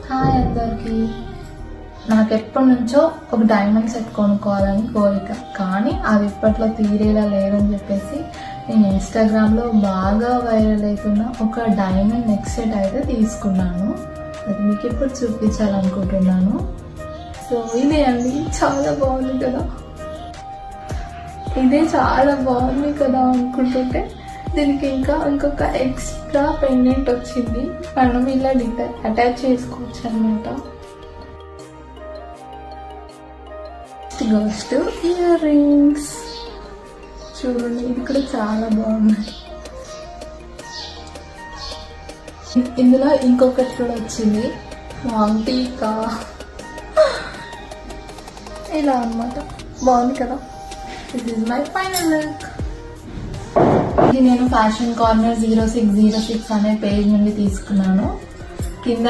Hi అందరికి. నాకు ఎప్పటి నుంచో ఒక డైమండ్ సెట్ కొనుక్కోవాలని కోరిక, కానీ అది ఇప్పట్లో తీరేలా లేదని చెప్పేసి నేను ఇన్స్టాగ్రామ్లో బాగా వైరల్ అవుతున్న ఒక డైమండ్ నెక్ సెట్ అయితే తీసుకున్నాను. అది మీకు ఇప్పుడు చూపించాలనుకుంటున్నాను. సో ఇదే అండి, చాలా బాగుంది కదా, ఇదే చాలా బాగుంది కదా అనుకుంటుంటే దీనికి ఇంకొక ఎక్స్ట్రా పెండెంట్ వచ్చింది. మనం ఇలా అటాచ్ చేసుకోవచ్చు అనమాట. Goes to ear rings. చూడండి, ఇది కూడా చాలా బాగుంది. ఇందులో ఇంకొకటి కూడా వచ్చింది, టీకా. ఇలా అన్నమాట, బాగుంది కదా. This is my final look. ఇది నేను ఫ్యాషన్ కార్నర్ 0606 అనే పేజ్ నుండి తీసుకున్నాను. కింద